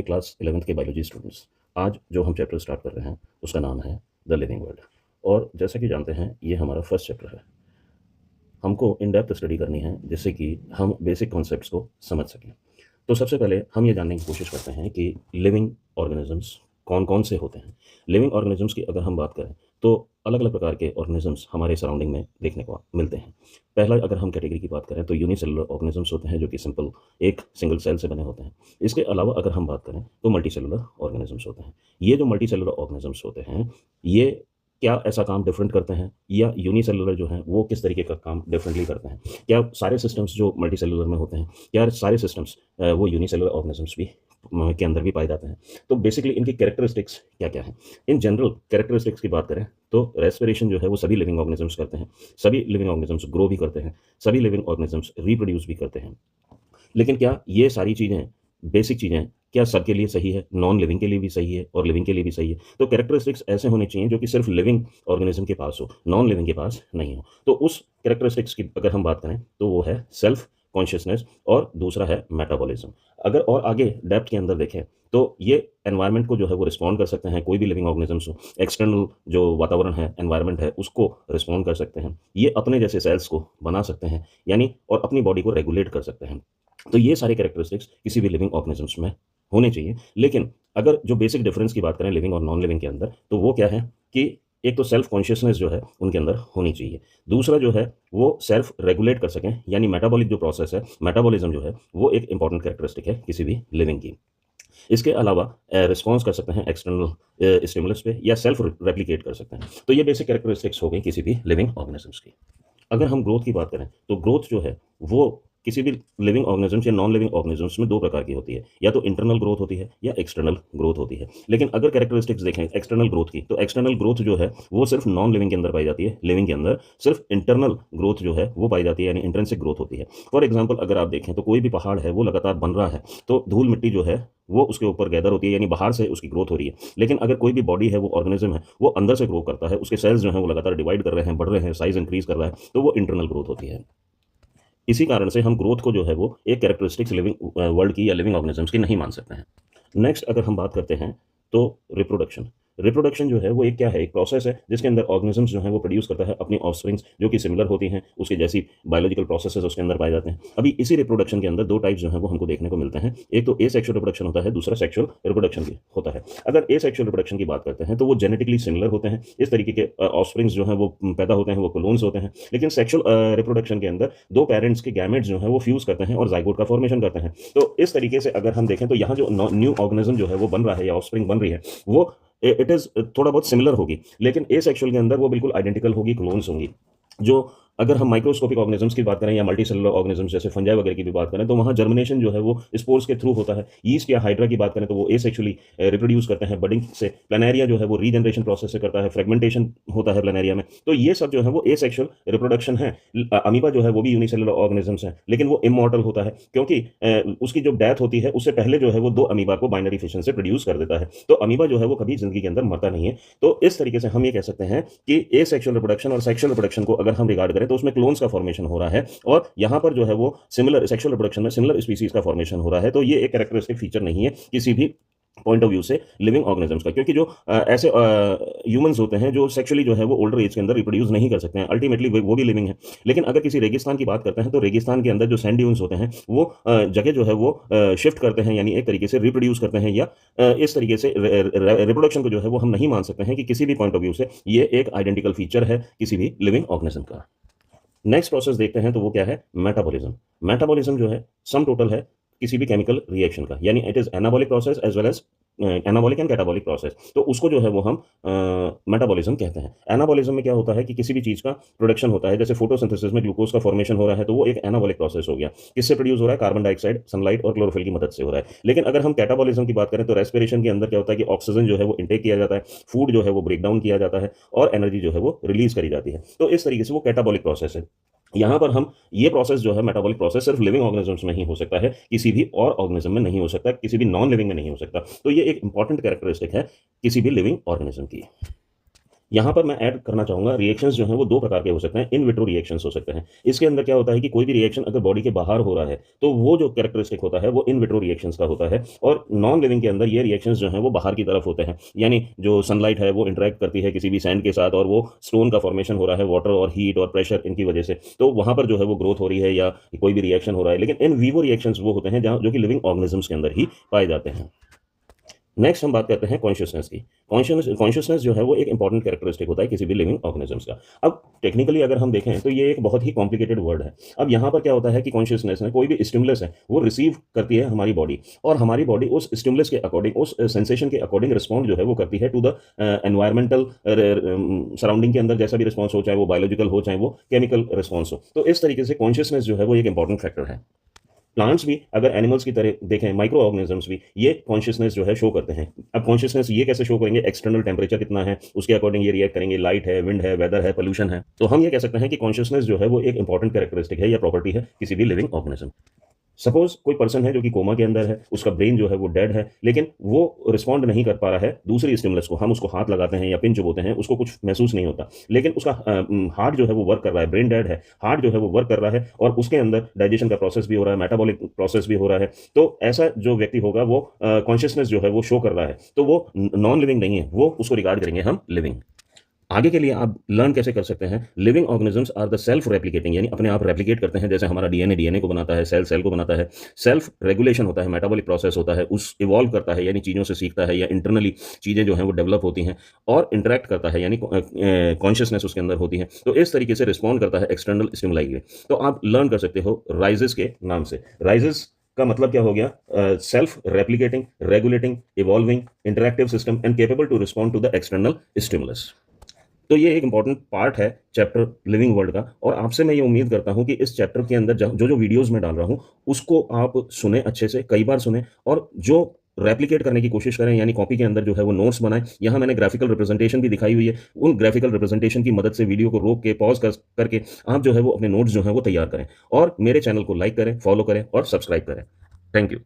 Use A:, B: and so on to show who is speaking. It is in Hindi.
A: क्लास 11th के बायोलॉजी स्टूडेंट्स, आज जो हम चैप्टर स्टार्ट कर रहे हैं उसका नाम है द लिविंग वर्ल्ड। और जैसा कि जानते हैं ये हमारा फर्स्ट चैप्टर है। हमको इन डेप्थ स्टडी करनी है जिससे कि हम बेसिक कॉन्सेप्ट्स को समझ सकें। तो सबसे पहले हम ये जानने की कोशिश करते हैं कि लिविंग ऑर्गेनिजम्स कौन कौन से होते हैं। लिविंग ऑर्गेनिजम्स की अगर हम बात करें तो अलग अलग प्रकार के ऑर्गेनिजम्स हमारे सराउंडिंग में देखने को मिलते हैं। पहला अगर हम कैटेगरी की बात करें तो यूनिसेलुलर ऑर्गेनिजम्स होते हैं जो कि सिंपल एक सिंगल सेल से बने होते हैं। इसके अलावा अगर हम बात करें तो मल्टी सेलुलर ऑर्गेनिजम्स होते हैं। ये जो मल्टी सेलुलर ऑर्गेनिजम्स होते हैं ये क्या ऐसा काम डिफरेंट करते हैं या यूनिसेलुलर जो है वो किस तरीके का काम डिफरेंटली करते हैं। क्या सारे सिस्टम्स जो मल्टी सेलुलर में होते हैं क्या सारे सिस्टम्स वो यूनिसेलुलर ऑर्गेनिजम्स भी के अंदर भी पाए जाते हैं। तो बेसिकली इनकी कैरेक्टरिस्टिक्स क्या क्या है। इन जनरल कैरेक्टरिस्टिक्स की बात करें तो रेस्पिरेशन जो है वो सभी लिविंग ऑर्गेनिजम्स करते हैं। सभी लिविंग ऑर्गेनिजम्स ग्रो भी करते हैं। सभी लिविंग ऑर्गेनिजम्स रिप्रोड्यूस भी करते हैं। लेकिन क्या ये सारी चीज़ें बेसिक चीज़ें क्या सबके लिए सही है, नॉन लिविंग के लिए भी सही है और लिविंग के लिए भी सही है। तो कैरेक्टरिस्टिक्स ऐसे होने चाहिए जो कि सिर्फ लिविंग ऑर्गेनिज्म के पास हो, नॉन लिविंग के पास नहीं हो। तो उस कैरेक्टरिस्टिक्स की अगर हम बात करें तो वो है सेल्फ कॉन्शियसनेस और दूसरा है मेटाबॉलिज्म। अगर और आगे डेप्थ के अंदर देखें तो ये एनवायरनमेंट को जो है वो रिस्पॉन्ड कर सकते हैं। कोई भी लिविंग ऑर्गेनिजम्स हो, एक्सटर्नल जो वातावरण है, एनवायरनमेंट है, उसको रिस्पॉन्ड कर सकते हैं। ये अपने जैसे सेल्स को बना सकते हैं यानी और अपनी बॉडी को रेगुलेट कर सकते हैं। तो ये सारे कैरेक्टरिस्टिक्स किसी भी लिविंग ऑर्गेनिजम्स में होने चाहिए। लेकिन अगर जो बेसिक डिफरेंस की बात करें लिविंग और नॉन लिविंग के अंदर तो वो क्या है कि एक तो सेल्फ कॉन्शियसनेस जो है उनके अंदर होनी चाहिए। दूसरा जो है वो सेल्फ रेगुलेट कर सकें यानी मेटाबॉलिक जो प्रोसेस है, मेटाबॉलिज्म जो है वो एक इंपॉर्टेंट कैरेक्टरिस्टिक है किसी भी लिविंग की। इसके अलावा रिस्पॉन्स कर सकते हैं एक्सटर्नल स्टिमुलस पे या सेल्फ रेप्लिकेट कर सकते हैं। तो ये बेसिक कैरेक्टरिस्टिक्स हो गई किसी भी लिविंग ऑर्गेनिजम्स की। अगर हम ग्रोथ की बात करें तो ग्रोथ जो है वो किसी भी लिविंग ऑर्गेनिजम्स या नॉन लिविंग ऑर्गेनिजम्स में दो प्रकार की होती है, या तो इंटरनल ग्रोथ होती है या एक्सटर्नल ग्रोथ होती है। लेकिन अगर कैरेक्टरिस्टिक्स देखें एक्सटर्नल ग्रोथ की तो एक्सटर्नल ग्रोथ जो है वो सिर्फ नॉन लिविंग के अंदर पाई जाती है। लिविंग के अंदर सिर्फ इंटरनल ग्रोथ जो है वो पाई जाती है यानी इंट्रिंसिक ग्रोथ होती है। फॉर एग्जाम्पल अगर आप देखें तो कोई भी पहाड़ है वो लगातार बन रहा है तो धूल मिट्टी जो है वो उसके ऊपर गैदर होती है यानी बाहर से उसकी ग्रोथ हो रही है। लेकिन अगर कोई भी बॉडी है वो ऑर्गेनिज्म है वो अंदर से ग्रो करता है, उसके सेल्स जो है वो लगातार डिवाइड कर रहे हैं, बढ़ रहे हैं, साइज इंक्रीज कर रहा है, तो वो इंटरनल ग्रोथ होती है। इसी कारण से हम ग्रोथ को जो है वो एक कैरेक्टरिस्टिक्स लिविंग वर्ल्ड की या लिविंग ऑर्गेनिजम्स की नहीं मान सकते हैं। नेक्स्ट अगर हम बात करते हैं तो रिप्रोडक्शन। रिप्रोडक्शन जो है वो एक क्या है, एक प्रोसेस है जिसके अंदर ऑर्गेनिजम्स जो है वो प्रोड्यूस करता है अपनी ऑफस्प्रिंग्स जो कि सिमिलर होती हैं, उसके जैसी बायोलॉजिकल प्रोसेसेस उसके अंदर पाए जाते हैं। अभी इसी रिप्रोडक्शन के अंदर दो टाइप्स जो है वो हमको देखने को मिलते हैं। एक तो ए सेक्शुअल रिप्रोडक्शन होता है, दूसरा सेक्शुअल रिप्रोडक्शन भी होता है। अगर ए सेक्शुअल रिप्रोडक्शन की बात करते हैं तो वो जेनेटिकली सिमिलर होते हैं, इस तरीके के ऑफस्प्रिंग्स जो है वो पैदा होते हैं, वो क्लोन्स होते हैं। लेकिन सेक्शुअल रिप्रोडक्शन के अंदर दो पेरेंट्स के गैमेट्स जो है वो फ्यूज करते हैं और जाइगोट का फॉर्मेशन करते हैं। तो इस तरीके से अगर हम देखें तो यहाँ जो न्यू ऑर्गेनिज्म जो है वो बन रहा है या ऑफस्प्रिंग बन रही है वो इट इज थोड़ा बहुत सिमिलर होगी, लेकिन ए सेक्सुअल के अंदर वो बिल्कुल आइडेंटिकल होगी, क्लोन्स होंगी। जो अगर हम माइक्रोस्कोपिक ऑर्गेनिजम्स की बात करें या मल्टी सेलुलर ऑर्गेनिजम्स जैसे फंजाई वगैरह की भी बात करें तो वहाँ जर्मिनेशन जो है वो स्पोर्स के थ्रू होता है। यीस्ट या हाइड्रा की बात करें तो वो एसेक्सुअली रिप्रोड्यूस करते हैं बडिंग से। प्लानेरिया जो है वो रीजनरेशन प्रोसेस से करता है, फ्रेगमेंटेशन होता है प्लानेरिया में। तो ये सब जो है वो एसेक्सुअल रिप्रोडक्शन है। अमीबा जो है वो भी यूनिसेलुलर ऑर्गेनिजम्स है लेकिन वो इमॉर्टल होता है क्योंकि उसकी जो डेथ होती है उससे पहले जो है वो दो अमीबा को बाइनरी फिशन से प्रोड्यूस कर देता है। तो अमीबा जो है वो कभी जिंदगी के अंदर मरता नहीं है। तो इस तरीके से हम ये कह सकते हैं कि ए सेक्सुअल रिप्रोडक्शन और सेक्सुअल रिप्रोडक्शन को अगर हम रिगार्ड करें तो उसमें क्लोन्स का फॉर्मेशन हो रहा है और यहाँ पर जो है वो सिमिलर सेक्सुअल रिप्रोडक्शन में सिमिलर स्पीसीज का फॉर्मेशन हो रहा है। तो ये एक कैरेक्टरिस्टिक फीचर नहीं है किसी भी पॉइंट ऑफ व्यू से लिविंग ऑर्गेनिजम्स का, क्योंकि जो ऐसे ह्यूमंस होते हैं जो सेक्सुअली जो है वो ओल्डर एज के अंदर रिप्रोड्यूस नहीं कर सकते हैं, अल्टीमेटली वो भी लिविंग है। लेकिन अगर किसी रेगिस्तान की बात करते हैं तो रेगिस्तान के अंदर जो सैंड ड्यून्स होते हैं वो जगह जो है वो शिफ्ट करते हैं यानी एक तरीके से रिप्रोड्यूस करते हैं या इस तरीके से रिप्रोडक्शन को जो है वो हम नहीं मान सकते हैं कि किसी भी पॉइंट ऑफ व्यू से ये एक आइडेंटिकल फीचर है किसी भी लिविंग ऑर्गेनिज्म का। नेक्स्ट प्रोसेस देखते हैं तो वो क्या है, मेटाबॉलिज्म। मेटाबॉलिज्म जो है सम टोटल है किसी भी केमिकल रिएक्शन का, यानी it is anabolic process as well as anabolic and catabolic process. तो उसको जो है वो हम मेटाबॉलिज्म कहते हैं। एनाबॉलिज्म में क्या होता है कि किसी भी चीज़ का प्रोडक्शन होता है, जैसे फोटोसिंथेसिस में ग्लूकोज का फॉर्मेशन हो रहा है तो वो एक एनाबॉलिक प्रोसेस हो गया। किससे प्रोड्यूस हो रहा है, कार्बन डाइऑक्साइड, सनलाइट और क्लोरोफिल की मदद से हो रहा है। लेकिन अगर हम कैटाबॉलिज्म की बात करें तो रेस्पिरेशन के अंदर क्या होता है कि ऑक्सीजन जो है वो इंटेक किया जाता है, फूड जो है वो ब्रेक डाउन किया जाता है और एनर्जी जो है वो रिलीज करी जाती है। तो इस तरीके से वो कैटाबॉलिक प्रोसेस है। यहाँ पर हम ये प्रोसेस जो है मेटाबॉलिक प्रोसेस सिर्फ लिविंग ऑर्गेनिजम्स में ही हो सकता है, किसी भी और ऑर्गेनिज्म में नहीं हो सकता, किसी भी नॉन लिविंग में नहीं हो सकता। तो ये एक इंपॉर्टेंट कैरेक्टरिस्टिक है किसी भी लिविंग ऑर्गेनिज्म की। यहाँ पर मैं ऐड करना चाहूँगा रिएक्शंस जो हैं वो 2 प्रकार के हो सकते हैं, इन विट्रो रिएक्शंस हो सकते हैं। इसके अंदर क्या होता है कि कोई भी रिएक्शन अगर बॉडी के बाहर हो रहा है, तो वो जो कैरेक्टरिस्टिक होता है वो इन विट्रो रिएक्शंस का होता है और नॉन लिविंग के अंदर ये रिएक्शंस जो हैं वो बाहर की तरफ होते हैं। यानी जो सनलाइट है वो इंटरैक्ट करती है किसी भी सैंड के साथ और वो स्टोन का फॉर्मेशन हो रहा है वाटर और हीट और प्रेशर इनकी वजह से, तो वहाँ पर जो है वो ग्रोथ हो रही है या कोई भी रिएक्शन हो रहा है। लेकिन इन विवो रिएक्शंस वो होते हैं जहाँ जो कि लिविंग ऑर्गेनिजम्स के अंदर ही पाए जाते हैं। नेक्स्ट हम बात करते हैं कॉन्शियसनेस की। कॉन्शियसनेस जो है वो एक इंपॉर्टेंट कैरेक्टरिस्टिक होता है किसी भी लिविंग ऑर्गेनिजम्स का। अब टेक्निकली अगर हम देखें तो ये एक बहुत ही कॉम्प्लिकेटेड वर्ड है। अब यहाँ पर क्या होता है कि कॉन्शियसनेस है कोई भी स्टिमुलस है वो रिसीव करती है हमारी बॉडी और हमारी बॉडी उस स्टिमुलस के अकॉर्डिंग उस सेंसेशन के अकॉर्डिंग रिस्पॉन्ड जो है वो करती है टू द एनवायरमेंटल सराउंडिंग के अंदर जैसा भी रिस्पॉन्स हो, चाहे वो बायोलॉजिकल हो चाहे वो केमिकल रिस्पॉन्स हो। तो इस तरीके से कॉन्शियसनेस जो है वो एक इंपॉर्टेंट फैक्टर है। प्लांट्स भी अगर एनिमल्स की तरह देखें, माइक्रो ऑर्गेनिजम्स भी ये कॉन्शियसनेस जो है शो करते हैं। अब कॉन्शियसनेस ये कैसे शो करेंगे, एक्सटर्नल टेम्परेचर कितना है उसके अकॉर्डिंग ये रिएक्ट करेंगे, लाइट है, विंड है, वेदर है, पोल्यूशन है। तो हम ये कह सकते हैं कि कॉन्शियसनेस जो है वो एक इंपॉर्टेंट कैरेक्टरिस्टिक है या प्रॉपर्टी है किसी भी लिविंग ऑर्गेनिज्म। सपोज कोई पर्सन है जो कि कोमा के अंदर है, उसका ब्रेन जो है वो डेड है, लेकिन वो रिस्पॉन्ड नहीं कर पा रहा है दूसरी स्टिमुलस को, हम उसको हाथ लगाते हैं या पिन चुभोते हैं, उसको कुछ महसूस नहीं होता, लेकिन उसका हार्ट जो है वो वर्क कर रहा है, ब्रेन डेड है, हार्ट जो है वो वर्क कर रहा है और उसके अंदर डाइजेशन का प्रोसेस भी हो रहा है, मेटाबॉलिक प्रोसेस भी हो रहा है। तो ऐसा जो व्यक्ति होगा वो कॉन्शियसनेस जो है वो शो कर रहा है, तो वो नॉन लिविंग नहीं है, वो उसको रिगार्ड करेंगे हम लिविंग। आगे के लिए आप लर्न कैसे कर सकते हैं, living organisms are the self replicating, यानी अपने आप रेप्लिकेट करते हैं, जैसे हमारा डीएनए डीएनए को बनाता है, सेल सेल को बनाता है, सेल्फ रेगुलेशन होता है, मेटाबॉलिक प्रोसेस होता है, उस इवॉल्व करता है यानी चीज़ों से सीखता है या इंटरनली चीज़ें जो हैं वो डेवलप होती हैं और इंटरेक्ट करता है यानी कॉन्शियसनेस उसके अंदर होती है। तो इस तरीके से रिस्पॉन्ड करता है एक्सटर्नल स्टिमुलाई के। तो आप लर्न कर सकते हो राइजेस के नाम से। राइजेस का मतलब क्या हो गया, self replicating, regulating, evolving, interactive system and capable to respond to the external stimulus. तो ये एक इंपॉर्टेंट पार्ट है चैप्टर लिविंग वर्ल्ड का और आपसे मैं ये उम्मीद करता हूँ कि इस चैप्टर के अंदर जो जो वीडियोस मैं डाल रहा हूँ उसको आप सुने, अच्छे से कई बार सुने और जो रेप्लिकेट करने की कोशिश करें, यानी कॉपी के अंदर जो है वो नोट्स बनाएं। यहाँ मैंने ग्राफिकल रिप्रेजेंटेशन भी दिखाई हुई है, उन ग्राफिकल रिप्रेजेंटेशन की मदद से वीडियो को रोक के पॉज करके आप जो है वो अपने नोट्स जो है वो तैयार करें और मेरे चैनल को लाइक करें, फॉलो करें और सब्सक्राइब करें। Thank you.